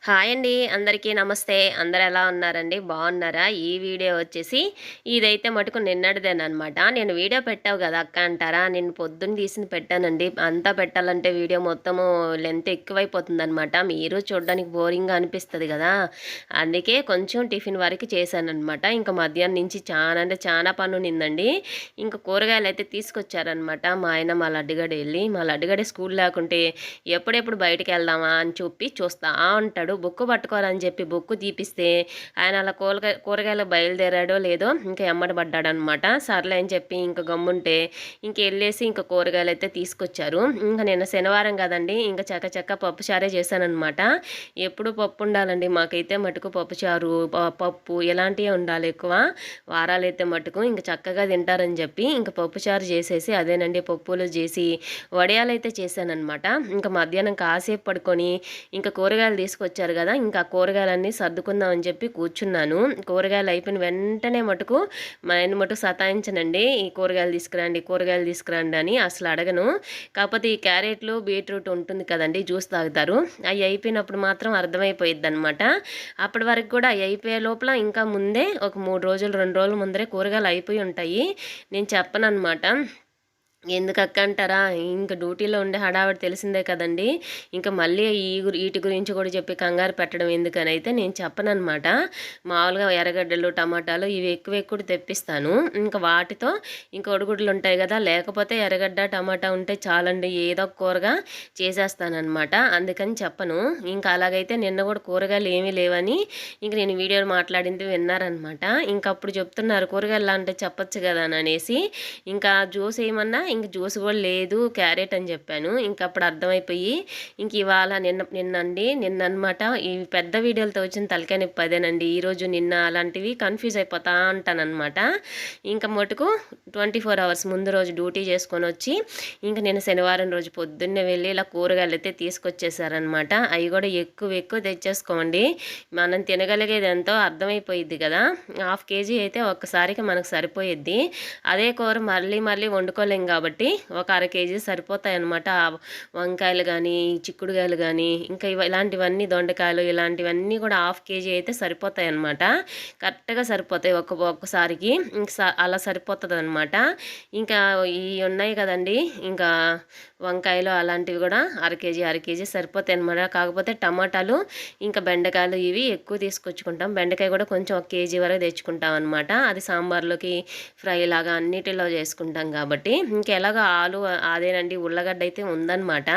Hi అండి. అందరికీ నమస్తే. అందరూ ఎలా ఉన్నారండి? బాగున్నారా? ఈ వీడియో వచ్చేసి ఇదైతే మటుకు నిన్నటిదేననమాట. నేను వీడియో పెట్టావు కదా అక్క అంటారా? నేను పొద్దున్న తీసింది పెట్టానండి. అంతా పెట్టాలంటే వీడియో మొత్తము లెంత్ ఎక్కువైపోతుందనమాట. మీరు చూడడానికి బోరింగ్‌గా అనిపిస్తది కదా! అందుకే కొంచెం టిఫిన్ వరకు చేశాననమాట. ఇంక మధ్యాహ్నం నుంచి చాలా అంటే చాలా పనుండిందండి. ఇంక కూరగాయలైతే తీసుకొచ్చారనమాట. మా ఆయన మా లడ్డుగాడు ఎళ్లి. మా లడ్డుగాడు స్కూల్ లేకుంటే ఎప్పుడెప్పుడు బయటికెళ్దామా అని చూస్తా ఉంటాడు. బుక్కు పట్టుకోవాలని చెప్పి బుక్కు తీపిస్తే ఆయన అలా కూరగాయలకు బయలుదేరాడో లేదో ఇంకా ఎమ్మట పడ్డాడనమాట. సర్లే అని చెప్పి ఇంక గమ్ముంటే ఇంకెళ్ళేసి ఇంక కూరగాయలు అయితే తీసుకొచ్చారు. ఇంక నిన్న శనివారం కదండి, ఇంకా చకచక్క పప్పుచారే చేశాననమాట. ఎప్పుడు పప్పు ఉండాలండి మాకైతే మటుకు పప్పుచారు, పప్పు ఇలాంటివే ఉండాలి ఎక్కువ. వారాలైతే మటుకు ఇంక చక్కగా తింటారని చెప్పి ఇంక పప్పుచారు చేసేసి అదేనండి పప్పులు చేసి వడియాలైతే చేశాననమాట. ఇంకా మధ్యాహ్నం కాసేపు పడుకొని ఇంకా కూరగాయలు తీసుకొచ్చారు కదా, ఇంకా కూరగాయలన్నీ సర్దుకుందాం అని చెప్పి కూర్చున్నాను. కూరగాయలు అయిపోయిన వెంటనే మటుకు మా ఆయన మటుకు సతాయించనండి, ఈ కూరగాయలు తీసుకురండి అని అసలు అడగను. కాకపోతే ఈ క్యారెట్లు బీట్రూట్ ఉంటుంది కదండి, జ్యూస్ తాగుతారు. అవి అయిపోయినప్పుడు మాత్రం అర్థమైపోయిద్ది అనమాట. అప్పటి వరకు కూడా అవి అయిపోయే లోపల ఇంకా ముందే ఒక 3 రోజులు 2 రోజుల ముందరే కూరగాయలు అయిపోయి ఉంటాయి. నేను చెప్పననమాట. ఎందుకక్క అంటారా? ఇంక డ్యూటీలో ఉండే హడావిడి తెలిసిందే కదండీ! ఇంక మళ్ళీ ఈటి గురించి కూడా చెప్పి కంగారు పెట్టడం ఎందుకనైతే నేను చెప్పననమాట. మామూలుగా ఎర్రగడ్డలు, టమాటాలు ఇవి ఎక్కువ తెప్పిస్తాను. ఇంక వాటితో ఇంక కోడిగుడ్లు ఉంటాయి కదా! లేకపోతే ఎర్రగడ్డ, టమాటా ఉంటే చాలండి, ఏదో ఒక కూరగా చేసేస్తాననమాట. అందుకని చెప్పను. ఇంకా అలాగైతే నిన్న కూడా కూరగాయలు ఏమీ లేవని ఇంక నేను వీడియోలో మాట్లాడింది విన్నారనమాట. ఇంకప్పుడు చెప్తున్నారు కూరగాయలు అంటే చెప్పొచ్చు కదా అని అనేసి. ఇంకా జ్యూస్ ఏమన్నా ఇంక జ్యూస్ కూడా లేదు, క్యారెట్ అని చెప్పాను. ఇంక అప్పుడు అర్థమైపోయి ఇంక ఇవాళ నిన్న అనమాట ఈ పెద్ద వీడియోలతో వచ్చిన తలకాయ నొప్పి అదేనండి. ఈరోజు నిన్న అలాంటివి కన్ఫ్యూజ్ అయిపోతా ఉంటానన్నమాట. ఇంకా మటుకు 24 అవర్స్ ముందు రోజు డ్యూటీ చేసుకొని వచ్చి ఇంక నేను శనివారం రోజు పొద్దున్నే వెళ్ళి ఇలా కూరగాయలు అయితే తీసుకొచ్చేసారనమాట. అవి కూడా ఎక్కువ తెచ్చేసుకోండి, మనం తినగలిగేది ఎంతో అర్థమైపోయిద్ది కదా. 1/2 కేజీ అయితే ఒక్కసారికి మనకు సరిపోయిద్ది. అదే కూర మళ్ళీ వండుకోలేం కాబట్టి ఒక 1/2 కేజీ సరిపోతాయి అన్నమాట. వంకాయలు కానీ, చిక్కుడుకాయలు కానీ, ఇంకా ఇలాంటివన్నీ దొండకాయలు ఇలాంటివన్నీ కూడా 1/2 కేజీ అయితే సరిపోతాయి అన్నమాట. కరెక్ట్గా సరిపోతాయి ఒక్కసారికి. అలా సరిపోతుంది అనమాట. ఇంకా ఇవి ఉన్నాయి కదండి, ఇంకా వంకాయలు అలాంటివి కూడా 1/2 కేజీ సరిపోతాయి అనమాట. కాకపోతే టమాటాలు ఇంకా బెండకాయలు ఇవి ఎక్కువ తీసుకొచ్చుకుంటాం. బెండకాయ కూడా కొంచెం 1 కేజీ వరకు తెచ్చుకుంటాం అనమాట. అది సాంబార్లోకి ఫ్రై లాగా అన్నిటిలో చేసుకుంటాం కాబట్టి. ఇంకెలాగో అదేనండి ఉల్లగడ్డ అయితే ఉందన్నమాట.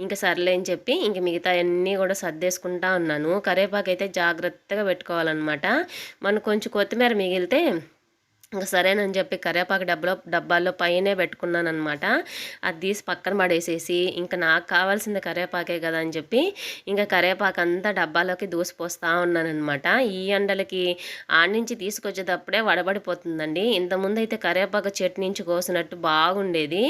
ఇంకా సర్లే అని చెప్పి ఇంక మిగతా అన్నీ కూడా సర్దేసుకుంటా ఉన్నాను. కరివేపాకు అయితే జాగ్రత్తగా పెట్టుకోవాలన్నమాట. మనకు కొంచెం కొత్తిమీర మిగిలితే ఇంకా సరేనని చెప్పి కరివేపాకు డబ్బాల్లో పైనే పెట్టుకున్నాను అనమాట. అది తీసి పక్కన పడేసేసి ఇంకా నాకు కావాల్సింది కరివేపాకే కదా అని చెప్పి ఇంకా కరివేపాకు అంతా డబ్బాలోకి దూసిపోస్తూ ఉన్నానమాట. ఈ ఎండలకి నుంచి తీసుకొచ్చేటప్పుడే వడబడిపోతుందండి. ఇంతకుముందు అయితే కరివేపాకు చెట్టు నుంచి కోసినట్టు బాగుండేది.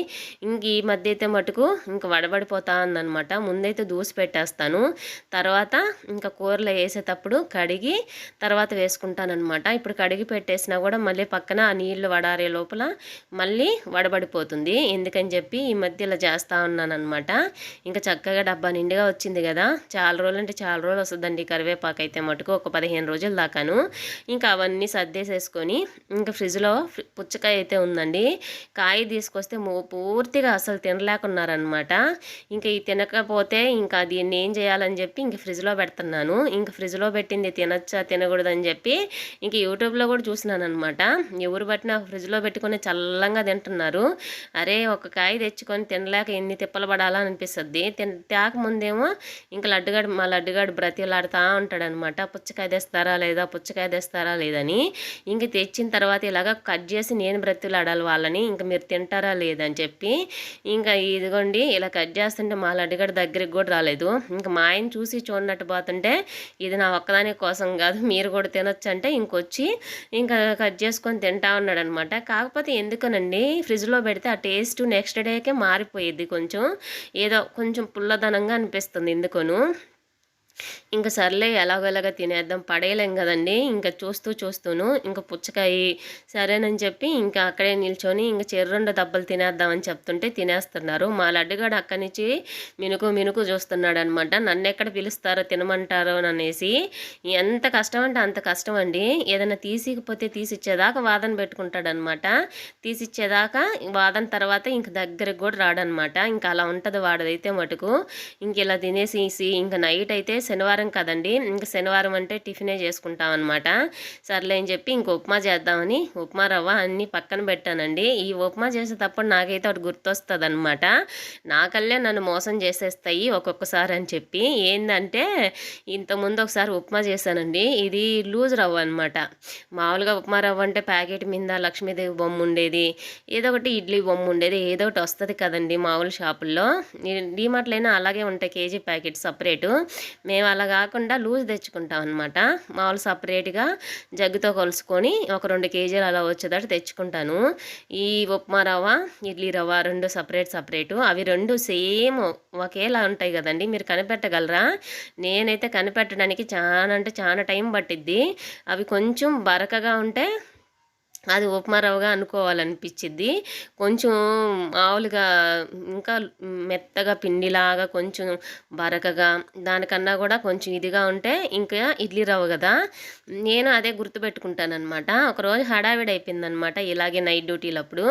ఇంక ఈ మధ్య అయితే మటుకు ఇంకా వడబడిపోతా ఉందనమాట. ముందైతే దూసి పెట్టేస్తాను, తర్వాత ఇంకా కూరలో వేసేటప్పుడు కడిగి తర్వాత వేసుకుంటానమాట. ఇప్పుడు కడిగి పెట్టేసినా కూడా మళ్ళీ పక్కన ఆ నీళ్లు వడారే లోపల మళ్ళీ వడబడిపోతుంది. ఎందుకని చెప్పి ఈ మధ్య ఇలా చేస్తూ ఉన్నానమాట. ఇంకా చక్కగా డబ్బా నిండుగా వచ్చింది కదా, చాలా రోజులు వస్తుందండి కరివేపాకు అయితే మటుకు, ఒక 15 రోజుల దాకాను. ఇంకా అవన్నీ సర్దేసేసుకొని ఇంకా ఫ్రిడ్జ్లో పుచ్చకాయ అయితే ఉందండి. కాయ తీసుకొస్తే పూర్తిగా అసలు తినలేకున్నారనమాట. ఇంకా ఈ తినకపోతే ఇంకా దీన్ని ఏం చేయాలని చెప్పి ఇంక ఫ్రిడ్జ్లో పెడుతున్నాను. ఇంక ఫ్రిడ్జ్లో పెట్టింది తినచ్చా తినకూడదని చెప్పి ఇంక యూట్యూబ్లో కూడా చూసినాను అనమాట. ఎవరు బట్టినా ఫ్రిడ్జ్లో పెట్టుకొని చల్లంగా తింటున్నారు. అరే ఒక కాయ తెచ్చుకొని తినలేక ఎన్ని తిప్పలు పడాలా అనిపిస్తుంది. తేకముందేమో ఇంకా మా లడ్డుగాడు బ్రతిలాడుతూ ఉంటాడనమాట. పుచ్చకాయ తెస్తారా లేదని. ఇంక తెచ్చిన తర్వాత ఇలాగ కట్ చేసి నేను బ్రతిలాడాలి వాళ్ళని, ఇంక మీరు తింటారా లేదని చెప్పి. ఇంకా ఇదిగోండి ఇలా కట్ చేస్తుంటే మా లడ్డుగాడు దగ్గరికి కూడా రాలేదు. ఇంకా మా ఆయన చూసి చూడనట్టు పోతుంటే ఇది నా ఒక్కదాని కోసం కాదు, మీరు కూడా తినొచ్చు అంటే ఇంకొచ్చి ఇంకా కట్ చేసుకొని తింటా ఉన్నాడు అనమాట. కాకపోతే ఎందుకనండి ఫ్రిడ్జ్లో పెడితే ఆ టేస్ట్ నెక్స్ట్ డేకే మారిపోయిద్ది, కొంచెం ఏదో కొంచెం పుల్లదనంగా అనిపిస్తుంది ఎందుకోను. ఇంక సర్లే ఎలాగోలాగా తినేద్దాం పడేయలేం కదండి. ఇంకా చూస్తూను ఇంక పుచ్చకాయ సరేనని చెప్పి ఇంకా అక్కడే నిల్చొని ఇంక చెర్రెండు దెబ్బలు తినేద్దామని చెప్తుంటే తినేస్తున్నారు. మా లడ్డుగాడు అక్కడి నుంచి మినుకు చూస్తున్నాడనమాట. నన్నెక్కడ పిలుస్తారో తినమంటారో అనేసి. ఎంత కష్టం అంటే అంత కష్టం అండి. ఏదైనా తీసికపోతే తీసిచ్చేదాకా వాదన పెట్టుకుంటాడనమాట. తీసిచ్చేదాకా వాదన తర్వాత ఇంక దగ్గరికి కూడా రాడనమాట. ఇంకా అలా ఉంటుంది వాడదైతే మటుకు. ఇంక ఇలా తినేసేసి ఇంక నైట్ అయితే శనివారం కదండి. ఇంక శనివారం అంటే టిఫినే చేసుకుంటాం అనమాట. సర్లే అని చెప్పి ఇంక ఉప్మా చేద్దామని ఉప్మా రవ్వ అన్నీ పక్కన పెట్టానండి. ఈ ఉప్మా చేసేటప్పుడు నాకైతే ఒకటి గుర్తొస్తుంది అనమాట. నా కళ్ళే నన్ను మోసం చేసేస్తాయి ఒక్కొక్కసారి అని చెప్పి. ఏంటంటే ఇంతకుముందు ఒకసారి ఉప్మా చేశానండి. ఇది లూజ్ రవ్వ అనమాట. మామూలుగా ఉప్మా రవ్వ అంటే ప్యాకెట్ మీద లక్ష్మీదేవి బొమ్మ ఉండేది, ఏదో ఒకటి ఇడ్లీ బొమ్మ ఉండేది, ఏదో ఒకటి వస్తుంది కదండి మామూలు షాపుల్లో. డీమార్ట్లైనా అలాగే ఉంటాయి కేజీ ప్యాకెట్ సపరేటు. మేము అలా కాకుండా లూజ్ తెచ్చుకుంటాం అనమాట. మామూలు సపరేట్గా జగ్గుతో కొలుసుకొని ఒక 2 కేజీలు అలా వచ్చేటట్టు తెచ్చుకుంటాను. ఈ ఉప్మా రవ్వ ఇడ్లీ రవ్వ 2 సపరేటు. అవి 2 సేమ్ ఒకేలా ఉంటాయి కదండి. మీరు కనిపెట్టగలరా? నేనైతే కనిపెట్టడానికి చాలా అంటే చాలా టైం పట్టిద్ది. అవి కొంచెం బరకగా ఉంటే అది ఉప్మా రవ్వగా అనుకోవాలనిపించిద్ది. కొంచెం మామూలుగా ఇంకా మెత్తగా పిండిలాగా కొంచెం బరకగా దానికన్నా కూడా కొంచెం ఇదిగా ఉంటే ఇంకా ఇడ్లీ రవ్వ కదా. నేను అదే గుర్తుపెట్టుకుంటానమాట. ఒకరోజు హడావిడి అయిపోయిందనమాట ఇలాగే నైట్ డ్యూటీలప్పుడు.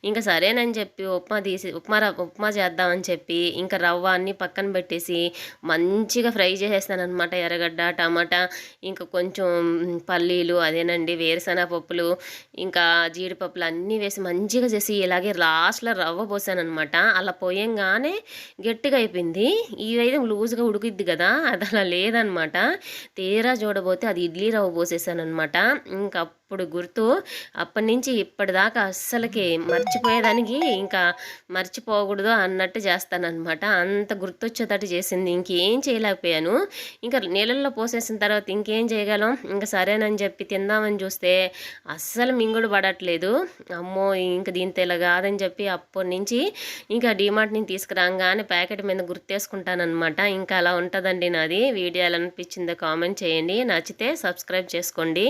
ఇంకా సరేనని చెప్పి ఉప్మా చేద్దామని చెప్పి ఇంకా రవ్వ అన్నీ పక్కన పెట్టేసి మంచిగా ఫ్రై చేసేస్తానమాట. ఎర్రగడ్డ టమాటా ఇంకా కొంచెం పల్లీలు అదేనండి వేరుశనగ పప్పులు ఇంకా జీడిపప్పులు అన్నీ వేసి మంచిగా చేసి ఇలాగే లాస్ట్లో రవ్వ పోసానమాట. అలా పోయంగానే గట్టిగా అయిపోయింది. ఇదైతే లూజ్గా ఉడికిద్ది కదా, అది అలా లేదనమాట. తీరా చూడబోతే అది ఇడ్లీ రవ్వ పోసేసానమాట. ఇంకా అప్పుడు గుర్తు అప్పటి నుంచి ఇప్పటిదాకా అస్సలకి మర్చిపోయేదానికి ఇంకా మర్చిపోకూడదు అన్నట్టు చేస్తానన్నమాట. అంత గుర్తొచ్చేటట్టు చేసింది. ఇంకేం చేయలేకపోయాను. ఇంకా నీళ్ళల్లో పోసేసిన తర్వాత ఇంకేం చేయగలం. ఇంకా సరేనని చెప్పి తిందామని చూస్తే అస్సలు మింగుడు పడట్లేదు. అమ్మో ఇంక దీంతో ఇలా కాదని చెప్పి అప్పటి నుంచి ఇంకా డీమార్ట్ నుంచి తీసుకురాగానే ప్యాకెట్ మీద గుర్తేసుకుంటానమాట. ఇంకా అలా ఉంటుందండి నాది. వీడియో ఎలా అనిపించిందో కామెంట్ చేయండి. నచ్చితే సబ్స్క్రైబ్ చేసుకోండి.